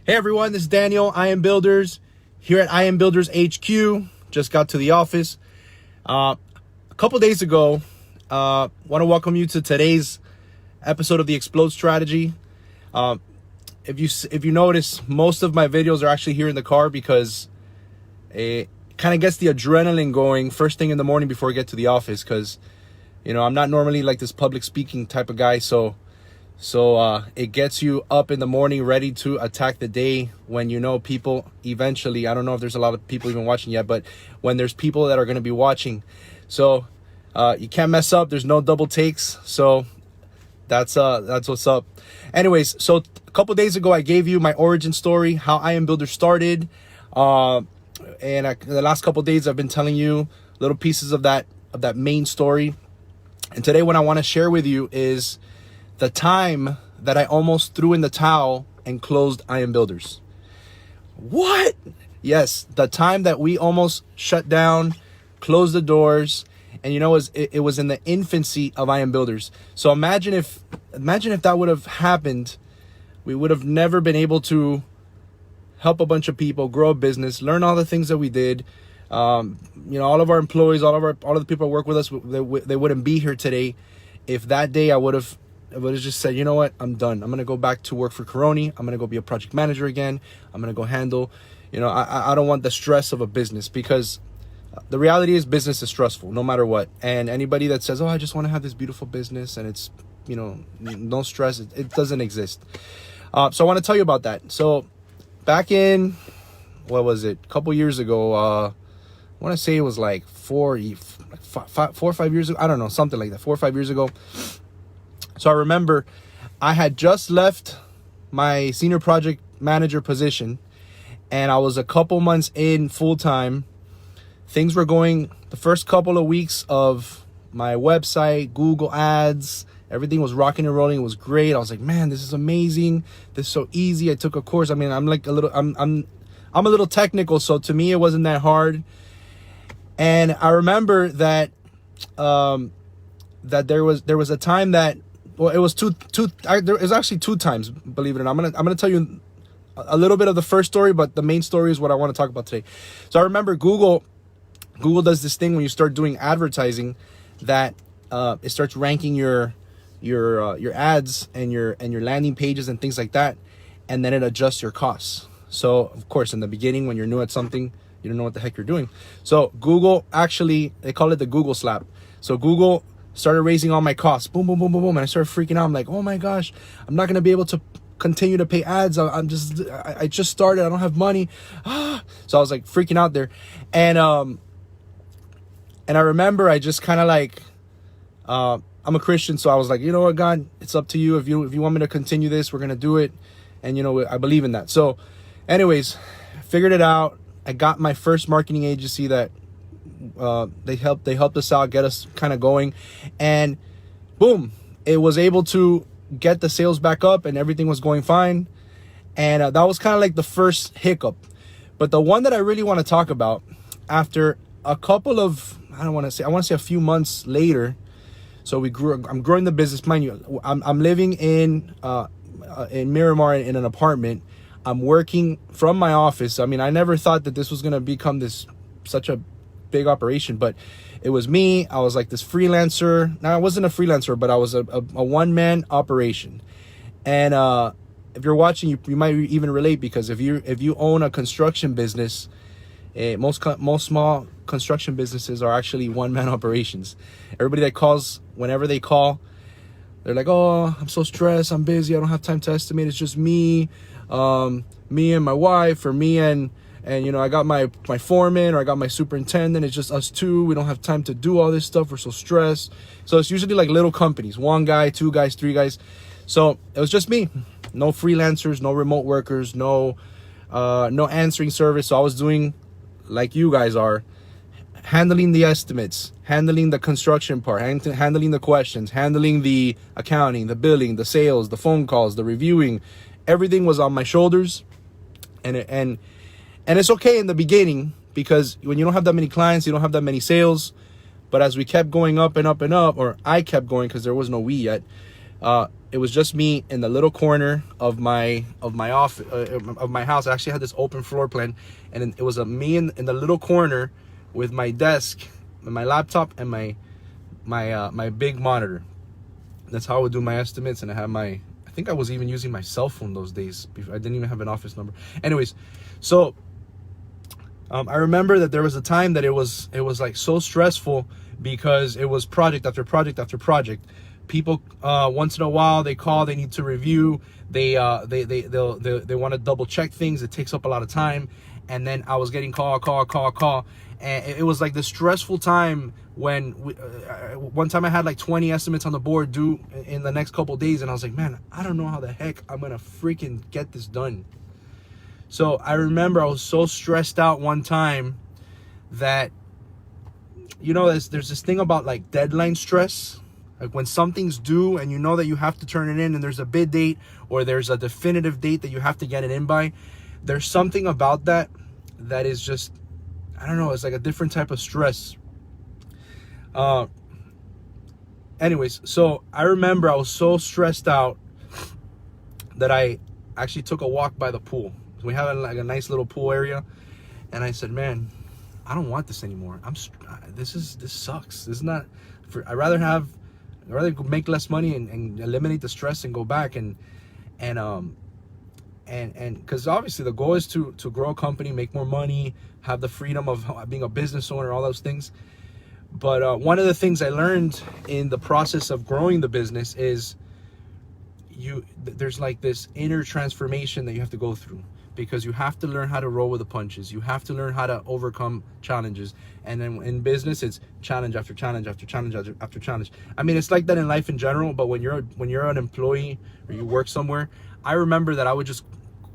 Hey everyone, this is Daniel, I Am Builders, here at I Am Builders HQ. Just got to the office. A couple days ago, want to welcome you to today's episode of the Xplode Strategy. If you notice, most of my videos are actually here in the car because it kind of gets the adrenaline going first thing in the morning before I get to the office, because I'm not normally like this public speaking type of guy, so it gets you up in the morning ready to attack the day when people eventually, I don't know if there's a lot of people even watching yet, but when there's people that are going to be watching. So you can't mess up. There's no double takes. So that's what's up. Anyways, so a couple days ago, I gave you my origin story, how I Am Builder started. The last couple days, I've been telling you little pieces of that main story. And today what I want to share with you is the time that I almost threw in the towel and closed I Am Builders. What? Yes, the time that we almost shut down, closed the doors, and it was in the infancy of I Am Builders. So imagine if that would have happened, we would have never been able to help a bunch of people, grow a business, learn all the things that we did. All of our employees, all of the people that work with us, they wouldn't be here today if that day I would have just said, you know what, I'm done. I'm going to go back to work for Coroni. I'm going to go be a project manager again. I'm going to go handle, I don't want the stress of a business, because the reality is business is stressful no matter what. And anybody that says, oh, I just want to have this beautiful business and it's, no stress, it doesn't exist. So I want to tell you about that. So back in, what was it? A couple years ago, I want to say it was like 4 or 5 years ago. I don't know, something like that, 4 or 5 years ago. So I remember I had just left my senior project manager position and I was a couple months in full time. Things were going, the first couple of weeks of my website, Google ads, everything was rocking and rolling. It was great. I was like, man, this is amazing. This is so easy. I took a course. I mean, I'm a little technical, so to me it wasn't that hard. And I remember that that there was a time that, well, it was there was actually 2 times, believe it or not. I'm gonna tell you a little bit of the first story, but the main story is what I want to talk about today. So I remember Google does this thing when you start doing advertising that it starts ranking your ads and your landing pages and things like that, and then it adjusts your costs. So of course, in the beginning, when you're new at something, you don't know what the heck you're doing. So Google, actually, they call it the Google slap. So Google started raising all my costs. Boom, boom, boom, boom, boom. And I started freaking out. I'm like, oh my gosh, I'm not going to be able to continue to pay ads. I just started. I don't have money. So I was like freaking out there. And I remember I just kind of like, I'm a Christian. So I was like, you know what, God, it's up to you. If you want me to continue this, we're going to do it. And I believe in that. So anyways, figured it out. I got my first marketing agency that they helped us out, get us kind of going, and boom, it was able to get the sales back up and everything was going fine. And that was kind of like the first hiccup. But the one that I really want to talk about, after a couple of, I want to say a few months later, so I'm growing the business. Mind you, I'm living in Miramar in an apartment. I'm working from my office. I mean, I never thought that this was going to become such a big operation, but it was me. I was like this freelancer. Now, I wasn't a freelancer, but I was a one-man operation. And if you're watching, you might even relate, because if you own a construction business, most small construction businesses are actually one-man operations. Everybody that calls, whenever they call, they're like, oh, I'm so stressed, I'm busy, I don't have time to estimate, it's just me and my wife, or me and I got my foreman, or I got my superintendent. It's just us two. We don't have time to do all this stuff. We're so stressed. So it's usually like little companies, 1 guy, 2 guys, 3 guys. So it was just me, no freelancers, no remote workers, no answering service. So I was doing like you guys are, handling the estimates, handling the construction part, handling the questions, handling the accounting, the billing, the sales, the phone calls, the reviewing. Everything was on my shoulders. And it's okay in the beginning, because when you don't have that many clients, you don't have that many sales. But as we kept going up and up and up, or I kept going, because there was no we yet, it was just me in the little corner of my office, of my house. I actually had this open floor plan, and it was me in the little corner with my desk, my laptop, and my big monitor. That's how I would do my estimates. And I think I was even using my cell phone those days. I didn't even have an office number. Anyways, so I remember that there was a time that it was like so stressful because it was project after project after project. People once in a while they call, they need to review, they want to double check things. It takes up a lot of time, and then I was getting call, and it was like this stressful time when one time I had like 20 estimates on the board due in the next couple of days, and I was like, man, I don't know how the heck I'm gonna freaking get this done. So I remember I was so stressed out one time that, you know, there's this thing about like deadline stress. Like when something's due and you know that you have to turn it in, and there's a bid date or there's a definitive date that you have to get it in by. There's something about that is just, I don't know, it's like a different type of stress. Anyways, so I remember I was so stressed out that I actually took a walk by the pool. We have like a nice little pool area, and I said, man, I don't want this anymore. This sucks. This is not I'd rather make less money and eliminate the stress and go back and because obviously the goal is to grow a company, make more money, have the freedom of being a business owner, all those things. But one of the things I learned in the process of growing the business is there's like this inner transformation that you have to go through, because you have to learn how to roll with the punches. You have to learn how to overcome challenges. And then in business, it's challenge after challenge after challenge after challenge. I mean, it's like that in life in general, but when you're an employee or you work somewhere, I remember that I would just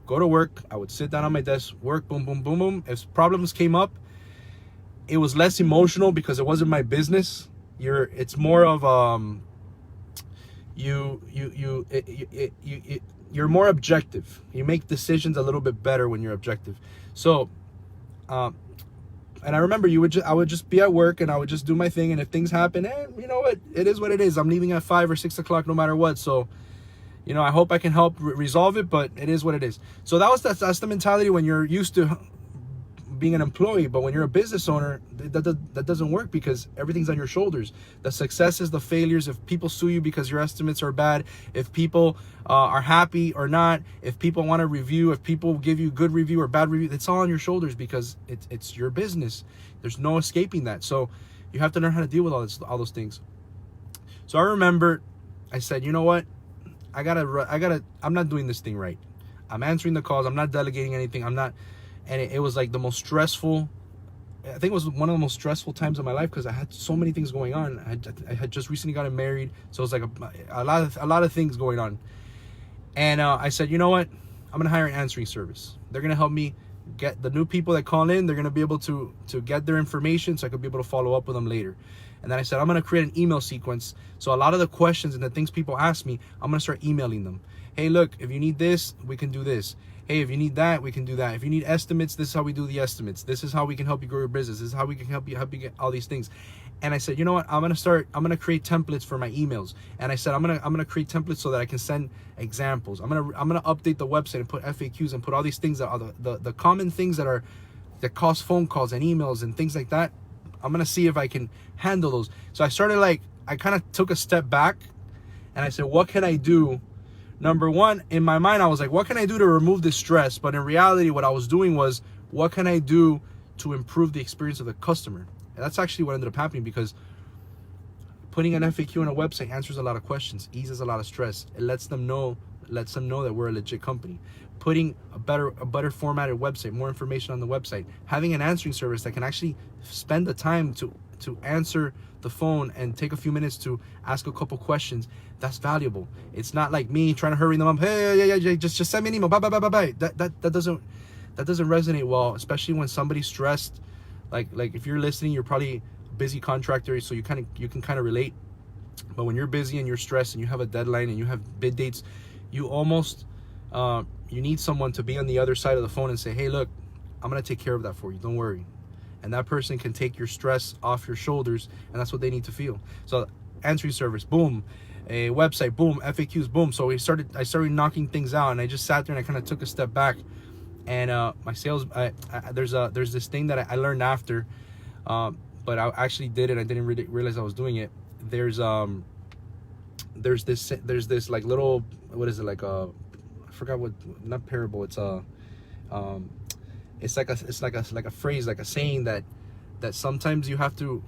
go to work, I would sit down on my desk, work, boom, boom, boom, boom. If problems came up, it was less emotional because it wasn't my business. It's more of you're more objective. You make decisions a little bit better when you're objective. So, and I remember I would just be at work and I would just do my thing. And if things happen, you know what? It is what it is. I'm leaving at 5 or 6 o'clock no matter what. So, you know, I hope I can help resolve it, but it is what it is. So that's the mentality when you're used to being an employee. But when you're a business owner, that doesn't work because everything's on your shoulders. The successes, the failures, if people sue you because your estimates are bad, if people are happy or not, if people want to review, if people give you good review or bad review, it's all on your shoulders because it's your business. There's no escaping that. So you have to learn how to deal with all those things. So I remember I said, you know what? I'm not doing this thing right. I'm answering the calls. I'm not delegating anything. I'm not. And it was like the most stressful, I think it was one of the most stressful times of my life because I had so many things going on. I had just recently gotten married. So it was like a lot of things going on. And I said, you know what? I'm going to hire an answering service. They're going to help me get the new people that call in. They're going to be able to get their information so I could be able to follow up with them later. And then I said, I'm going to create an email sequence. So a lot of the questions and the things people ask me, I'm going to start emailing them. Hey, look, if you need this, we can do this. Hey, if you need that, we can do that. If you need estimates, this is how we do the estimates. This is how we can help you grow your business. This is how we can help you get all these things. And I said, you know what? I'm gonna create templates for my emails. And I said, I'm gonna create templates so that I can send examples. I'm gonna update the website and put FAQs and put all these things that are the common things that cost phone calls and emails and things like that. I'm gonna see if I can handle those. So I kind of took a step back and I said, what can I do? Number one, in my mind, I was like, what can I do to remove this stress? But in reality, what I was doing was, what can I do to improve the experience of the customer? And that's actually what ended up happening, because putting an FAQ on a website answers a lot of questions, eases a lot of stress. It lets them know that we're a legit company. Putting a better formatted website, more information on the website, having an answering service that can actually spend the time to answer the phone and take a few minutes to ask a couple questions, that's valuable. It's not like me trying to hurry them up. Hey, yeah, just send me an email. Bye. That doesn't resonate well, especially when somebody's stressed. Like if you're listening, you're probably a busy contractor, so you can kind of relate. But when you're busy and you're stressed and you have a deadline and you have bid dates, you almost you need someone to be on the other side of the phone and say, hey, look, I'm gonna take care of that for you. Don't worry. And that person can take your stress off your shoulders, and that's what they need to feel. So answering service, boom. a website, boom, FAQs, boom. So I started knocking things out, and I just sat there and I kind of took a step back. And my sales, there's this thing that I learned after, but I actually did it. I didn't really realize I was doing it. There's this like little, what is it, like I forgot what, not parable. It's like a phrase, like a saying that sometimes you have to.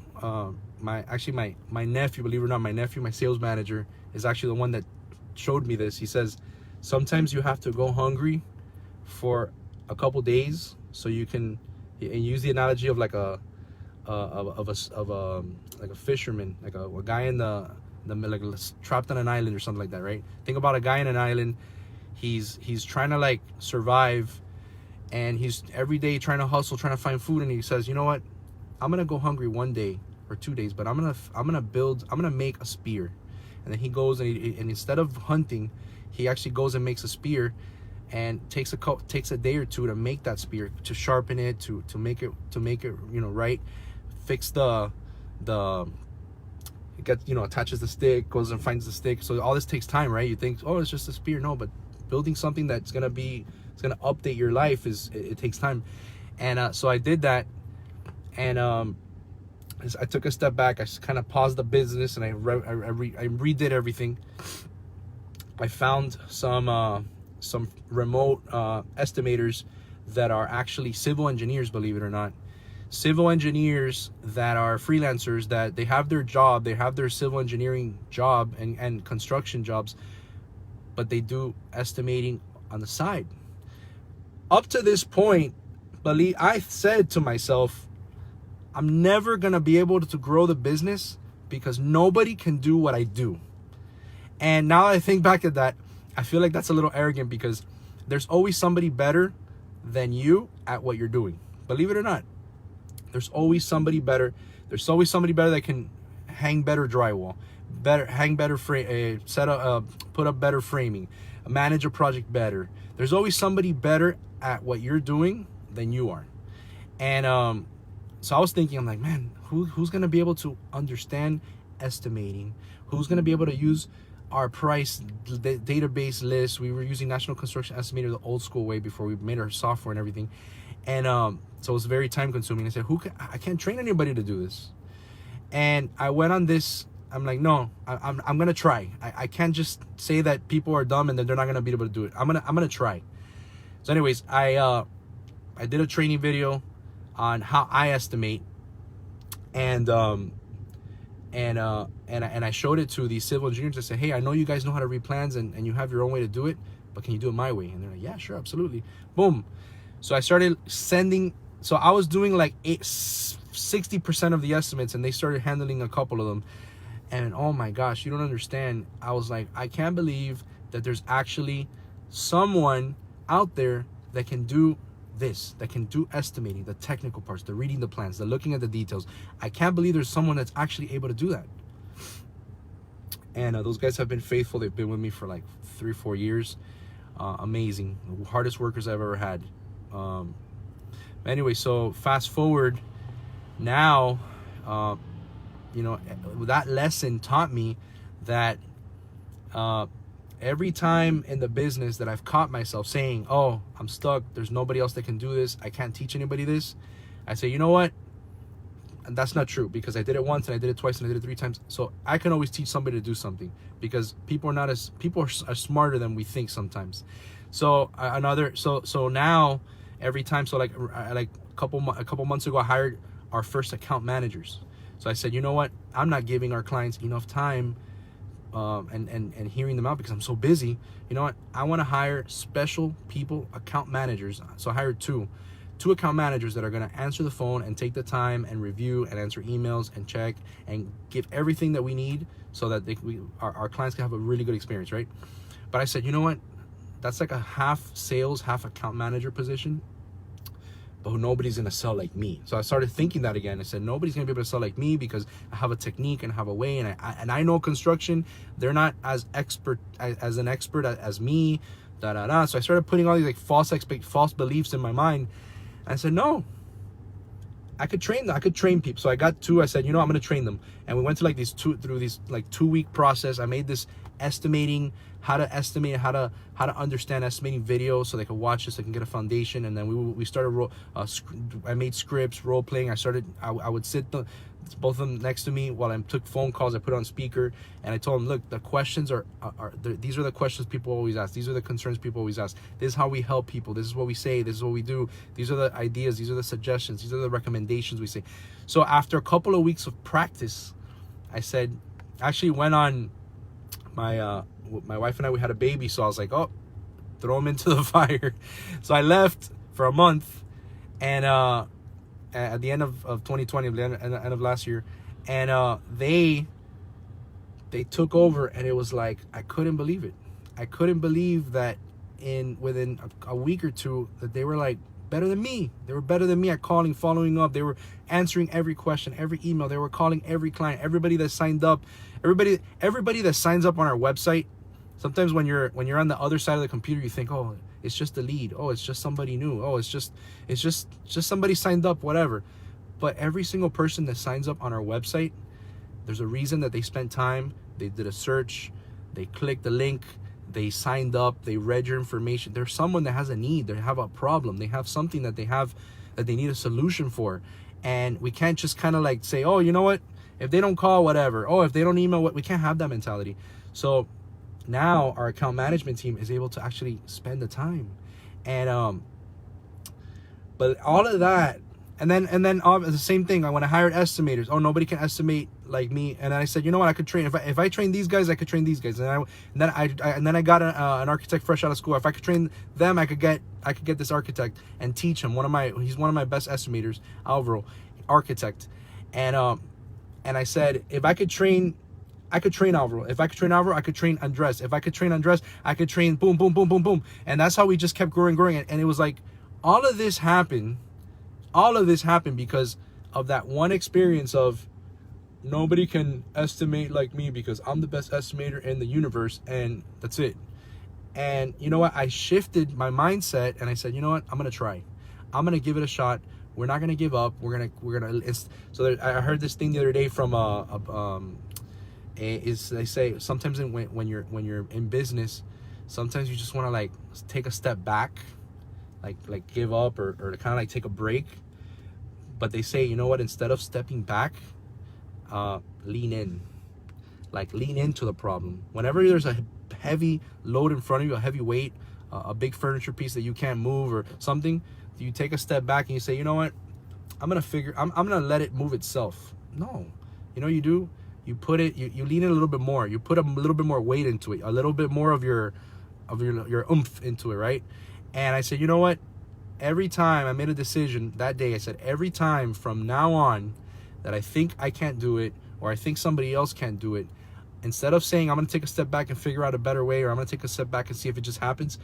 My nephew, believe it or not, my sales manager is actually the one that showed me this. He says sometimes you have to go hungry for a couple days so you can, and use the analogy of like a fisherman, like a guy in the like trapped on an island or something like that, right? Think about a guy in an island. He's trying to like survive, and he's every day trying to hustle, trying to find food, and he says, you know what, I'm gonna go hungry one day or 2 days, but I'm gonna make a spear. And then he goes and instead of hunting, he actually goes and makes a spear, and takes a day or two to make that spear, to sharpen it, to make it right, fix attaches the stick, goes and finds the stick. So all this takes time, right? You think, oh, it's just a spear. No, but building something it's gonna update your life it takes time. And so I did that, and I took a step back. I kind of paused the business, and I redid everything. I found some remote estimators that are actually civil engineers, believe it or not. Civil engineers that are freelancers, that they have their job, they have their civil engineering job and construction jobs, but they do estimating on the side. Up to this point, I said to myself, I'm never gonna be able to grow the business because nobody can do what I do. And now I think back at that, I feel like that's a little arrogant, because there's always somebody better than you at what you're doing. Believe it or not, there's always somebody better. There's always somebody better that can hang better drywall, put up better framing, manage a project better. There's always somebody better at what you're doing than you are. And so I was thinking, I'm like, man, who's gonna be able to understand estimating? Who's gonna be able to use our price database list? We were using National Construction Estimator the old school way before we made our software and everything. And so it was very time consuming. I said, I can't train anybody to do this. And I went on this, I'm like, no, I'm gonna try. I can't just say that people are dumb and that they're not gonna be able to do it. I'm gonna try. So anyways, I did a training video on how I estimate, and I showed it to these civil engineers. I said, hey, I know you guys know how to read plans and you have your own way to do it, but can you do it my way? And they're like, yeah, sure, absolutely. Boom. So I started sending, so I was doing like 60% of the estimates, and they started handling a couple of them. And oh my gosh, you don't understand. I was like, I can't believe that there's actually someone out there that can do this, that can do estimating, the technical parts, the reading the plans, the looking at the details. I can't believe there's someone that's actually able to do that. And those guys have been faithful. They've been with me for like 3-4 years. Amazing, the hardest workers I've ever had. Anyway, so fast forward now, that lesson taught me that every time in the business that I've caught myself saying, oh, I'm stuck, there's nobody else that can do this, I can't teach anybody this, I say, you know what, and that's not true, because I did it once and I did it twice and I did it 3 times. So I can always teach somebody to do something, because people are smarter than we think sometimes. So so now every time, so like a couple months ago, I hired our first account managers. So I said, you know what, I'm not giving our clients enough time and hearing them out because I'm so busy. You know what, I want to hire special people, account managers. So I hired two account managers that are going to answer the phone and take the time and review and answer emails and check and give everything that we need so that our clients can have a really good experience, right? But I said, you know what, that's like a half sales, half account manager position, but nobody's gonna sell like me. So I started thinking that again. I said, nobody's gonna be able to sell like me because I have a technique and have a way, and I know construction. They're not as expert as me. So I started putting all these like false beliefs in my mind. And I said, no, I could train them. I could train people. So I got two. I said, I'm going to train them. And we went to like these 2-week process. I made this estimating, how to estimate, how to understand estimating video, so they could watch this, they can get a foundation. And then we started I made scripts, role playing. I would sit both of them next to me while I took phone calls. I put on speaker, and I told them, look, the questions these are the questions people always ask. These are the concerns people always ask. This is how we help people. This is what we say. This is what we do. These are the ideas. These are the suggestions. These are the recommendations we say. So after a couple of weeks of practice, I said, actually went on my wife and I, we had a baby. So I was like, oh, throw him into the fire. So I left for a month, and at the end of 2020, the end of last year, and they took over, and it was like, I couldn't believe it. I couldn't believe that within a week or two that they were like better than me. They were better than me at calling, following up. They were answering every question, every email. They were calling every client, everybody that signed up, everybody that signs up on our website. Sometimes when you're on the other side of the computer, you think, oh, it's just a lead. Oh, it's just somebody new. Oh, it's just somebody signed up, whatever. But every single person that signs up on our website, there's a reason that they spent time. They did a search. They clicked the link. They signed up. They read your information. There's someone that has a need. They have a problem. They have something that they need a solution for. And we can't just kind of like say, oh, you know what? If they don't call, whatever. Oh, if they don't email, what? We can't have that mentality. So now our account management team is able to actually spend the time, and but all of that, and then the same thing. When I hired estimators, oh, nobody can estimate like me, and then I said, you know what, I could train. If I train these guys, I could train these guys, and then I got an architect fresh out of school. If I could train them, I could get this architect and teach him. He's one of my best estimators, Alvaro, architect, and I said, if I could train Alvaro. If I could train Alvaro, I could train Andres. If I could train Andres, I could train boom, boom, boom, boom, boom. And that's how we just kept growing. And it was like, all of this happened because of that one experience of nobody can estimate like me because I'm the best estimator in the universe, and that's it. And you know what? I shifted my mindset, and I said, you know what? I'm going to try. I'm going to give it a shot. We're not going to give up. We're going to, so I heard this thing the other day from they say sometimes when you're in business, sometimes you just want to like take a step back, like give up or kind of like take a break. But they say, you know what, instead of stepping back, lean in, like lean into the problem. Whenever there's a heavy load in front of you, a heavy weight, a big furniture piece that you can't move or something, you take a step back and you say, you know what, I'm gonna let it move itself. No, you know, you put it, you lean in a little bit more. You put a little bit more weight into it, a little bit more of your oomph into it, right? And I said, you know what? Every time I made a decision that day, I said, every time from now on that I think I can't do it or I think somebody else can't do it, instead of saying I'm going to take a step back and figure out a better way, or I'm going to take a step back and see if it just happens,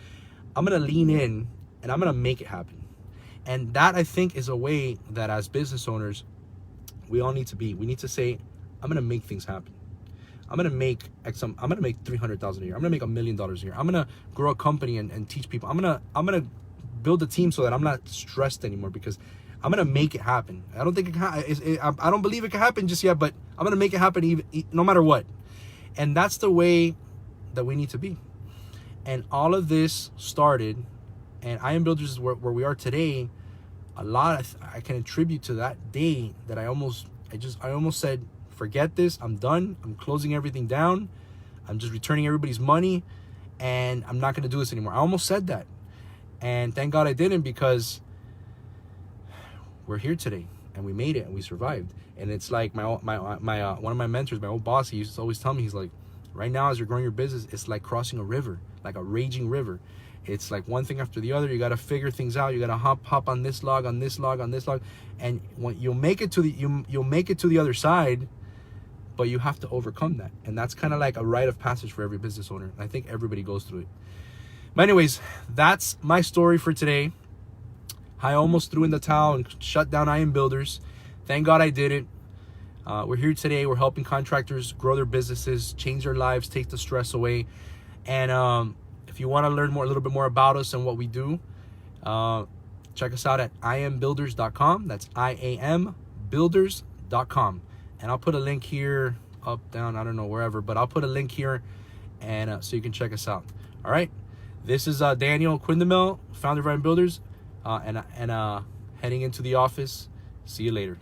I'm going to lean in and I'm going to make it happen. And that, I think, is a way that as business owners, we all need to be. We need to say, I'm gonna make things happen. I'm gonna make $300,000 a year. I'm gonna make $1 million a year. I'm gonna grow a company and teach people. I'm gonna build a team so that I'm not stressed anymore, because I'm gonna make it happen. I don't think I don't believe it can happen just yet, but I'm gonna make it happen even no matter what. And that's the way that we need to be. And all of this started, and I Am Builders is where we are today. A lot I can attribute to that day that I almost said, forget this, I'm done, I'm closing everything down, I'm just returning everybody's money, and I'm not going to do this anymore. I almost said that, and thank God I didn't, because we're here today and we made it and we survived. And it's like my one of my mentors, my old boss, he used to always tell me, he's like, right now as you're growing your business, it's like crossing a river, like a raging river. It's like one thing after the other. You got to figure things out. You got to hop on this log, on this log, on this log, and when you'll make it to the other side. But you have to overcome that. And that's kind of like a rite of passage for every business owner. I think everybody goes through it. But anyways, that's my story for today. I almost threw in the towel and shut down I Am Builders. Thank God I did it. We're here today. We're helping contractors grow their businesses, change their lives, take the stress away. And if you want to learn a little bit more about us and what we do, check us out at iambuilders.com. That's iambuilders.com. And I'll put a link here, up, down, I don't know, wherever, but I'll put a link here, and so you can check us out. All right. This is Daniel Quindemil, founder of I Am Builders, and heading into the office. See you later.